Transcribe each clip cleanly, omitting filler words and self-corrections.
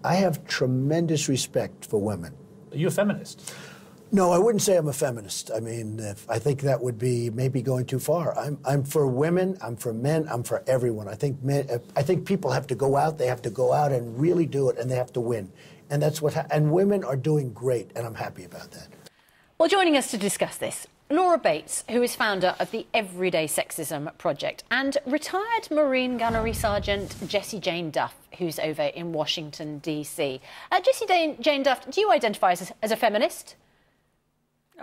I have tremendous respect for women. Are you a feminist? No, I wouldn't say I'm a feminist. I mean, I think that would be maybe going too far. I'm for women, I'm for men, I'm for everyone. I think people have to go out, they have to go out and really do it, and they have to win. And that's what, and women are doing great, and I'm happy about that. Well, joining us to discuss this, Laura Bates, who is founder of the Everyday Sexism Project, and retired Marine Gunnery Sergeant Jessie Jane Duff, who's over in Washington, D.C. Jessie Jane Duff, do you identify as a feminist?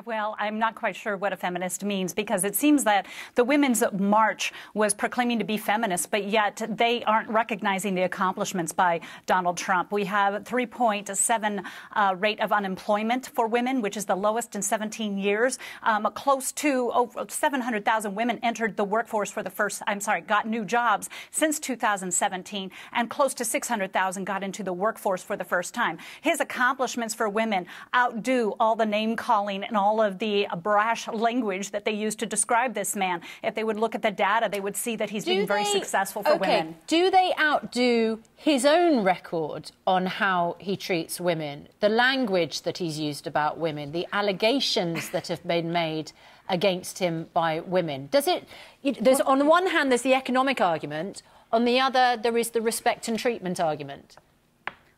Well, I'm not quite sure what a feminist means, because it seems that the Women's March was proclaiming to be feminist, but yet they aren't recognizing the accomplishments by Donald Trump. We have a 3.7 rate of unemployment for women, which is the lowest in 17 years. Close to over 700,000 women entered the workforce for the first, got new jobs since 2017, and close to 600,000 got into the workforce for the first time. His accomplishments for women outdo all the name-calling and all of the brash language that they use to describe this man. If they would look at the data, they would see that he's been very successful for women. Do they outdo his own record on how he treats women, the language that he's used about women, the allegations that have been made against him by women? Does it... on the one hand, there's the economic argument. On the other, there is the respect and treatment argument.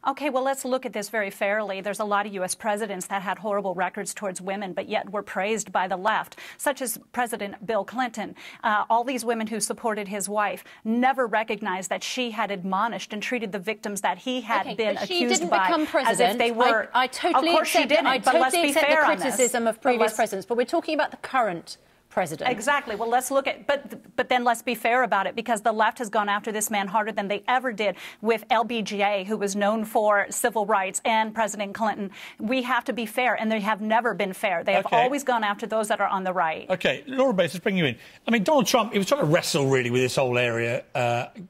Okay, well, let's look at this very fairly. There's a lot of U.S. presidents that had horrible records towards women, but yet were praised by the left, such as President Bill Clinton. All these women who supported his wife never recognized that she had admonished and treated the victims that he had been accused by as if they were... I totally of course accept, she didn't, I but let's totally be accept fair the criticism of previous presidents, but we're talking about the current president. Exactly. Well, let's look at, but then let's be fair about it, because the left has gone after this man harder than they ever did with LBJ, who was known for civil rights, and President Clinton. We have to be fair, and they have never been fair. They have always gone after those that are on the right. OK, Laura Bates, let's bring you in. I mean, Donald Trump, he was trying to wrestle, really, with this whole area,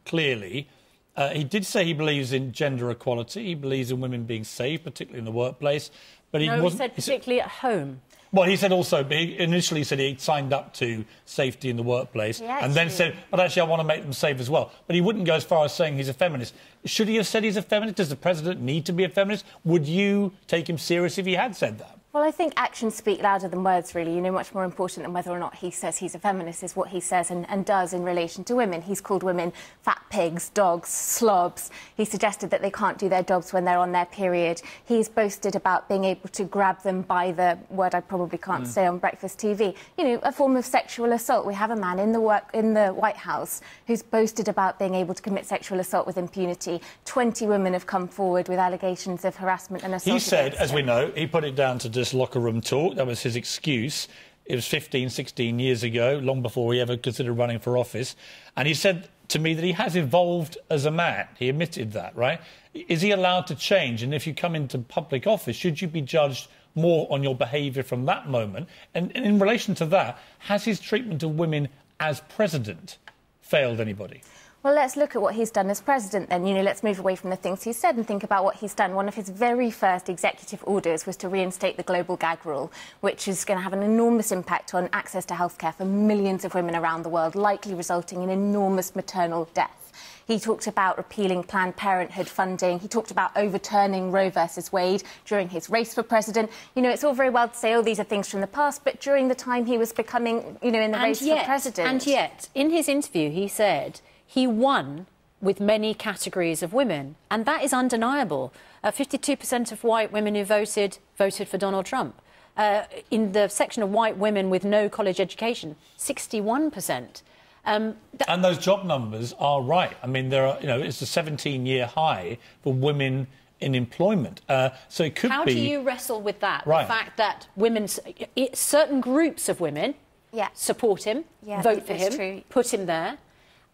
clearly. He did say he believes in gender equality. He believes in women being safe, particularly in the workplace. But he wasn't... he said particularly at home. Well, he said also, he initially said he signed up to safety in the workplace, and then said, but actually I want to make them safe as well. But he wouldn't go as far as saying he's a feminist. Should he have said he's a feminist? Does the president need to be a feminist? Would you take him serious if he had said that? Well, I think actions speak louder than words, really. You know, much more important than whether or not he says he's a feminist is what he says and does in relation to women. He's called women fat pigs, dogs, slobs. He suggested that they can't do their jobs when they're on their period. He's boasted about being able to grab them by the word I probably can't say on breakfast TV. You know, a form of sexual assault. We have a man in the White House who's boasted about being able to commit sexual assault with impunity. 20 women have come forward with allegations of harassment and assault. He said, as we know, he put it down to just locker room talk. That was his excuse. It was 15, 16 years ago, long before he ever considered running for office. And he said to me that he has evolved as a man. He admitted that, right? Is he allowed to change? And if you come into public office, should you be judged more on your behaviour from that moment? And in relation to that, has his treatment of women as president failed anybody? Well, let's look at what he's done as president then. You know, let's move away from the things he said and think about what he's done. One of his very first executive orders was to reinstate the global gag rule, which is going to have an enormous impact on access to healthcare for millions of women around the world, likely resulting in enormous maternal death. He talked about repealing Planned Parenthood funding. He talked about overturning Roe versus Wade during his race for president. You know, it's all very well to say, oh, these are things from the past, but during the time he was becoming, you know, in the race for president. And yet, in his interview, he said he won with many categories of women, and that is undeniable. 52% of white women who voted for Donald Trump. In the section of white women with no college education, 61%. And those job numbers are right. I mean, there are, you know, it's a 17-year high for women in employment. So it could be... How do you wrestle with that? Right. The fact that certain groups of women support him, vote for him, put him there,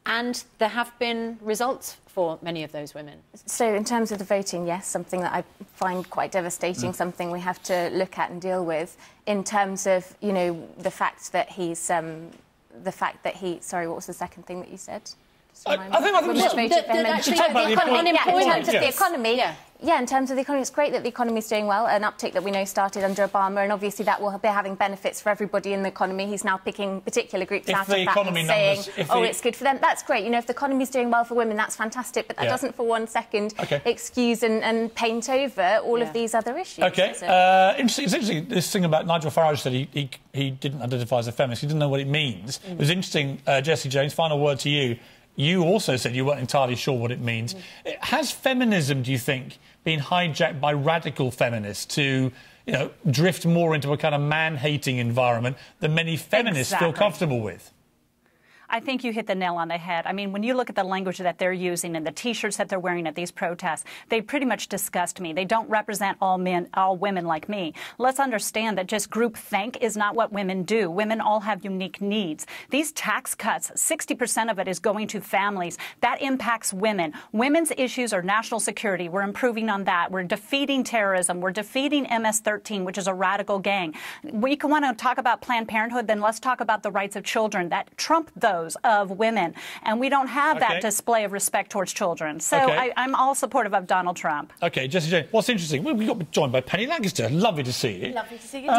and there have been results for many of those women. So in terms of the voting, yes, something that I find quite devastating, something we have to look at and deal with. In terms of, you know, the fact that he's... Sorry, what was the second thing that you said? I think in terms of the economy, Yeah, in terms of the economy, it's great that the economy is doing well, an uptick that we know started under Obama, and obviously that will be having benefits for everybody in the economy. He's now picking particular groups out of that and saying, it's good for them. That's great. You know, if the economy is doing well for women, that's fantastic, but that doesn't for 1 second excuse and paint over all of these other issues. OK. It's interesting, this thing about Nigel Farage said he didn't identify as a feminist. He didn't know what it means. It was interesting, Jessie Jane, final word to you. You also said you weren't entirely sure what it means. Has feminism, do you think, been hijacked by radical feminists to, you know, drift more into a kind of man-hating environment that many feminists feel comfortable with? I think you hit the nail on the head. I mean, when you look at the language that they're using and the T-shirts that they're wearing at these protests, they pretty much disgust me. They don't represent all men, all women like me. Let's understand that just groupthink is not what women do. Women all have unique needs. These tax cuts, 60% of it is going to families. That impacts women. Women's issues are national security. We're improving on that. We're defeating terrorism. We're defeating MS-13, which is a radical gang. We can want to talk about Planned Parenthood, then let's talk about the rights of children that trump those of women, and we don't have that display of respect towards children. So I'm all supportive of Donald Trump. OK, Jessie Jane, what's interesting, we got joined by Penny Lancaster. Lovely to see you. Lovely to see you.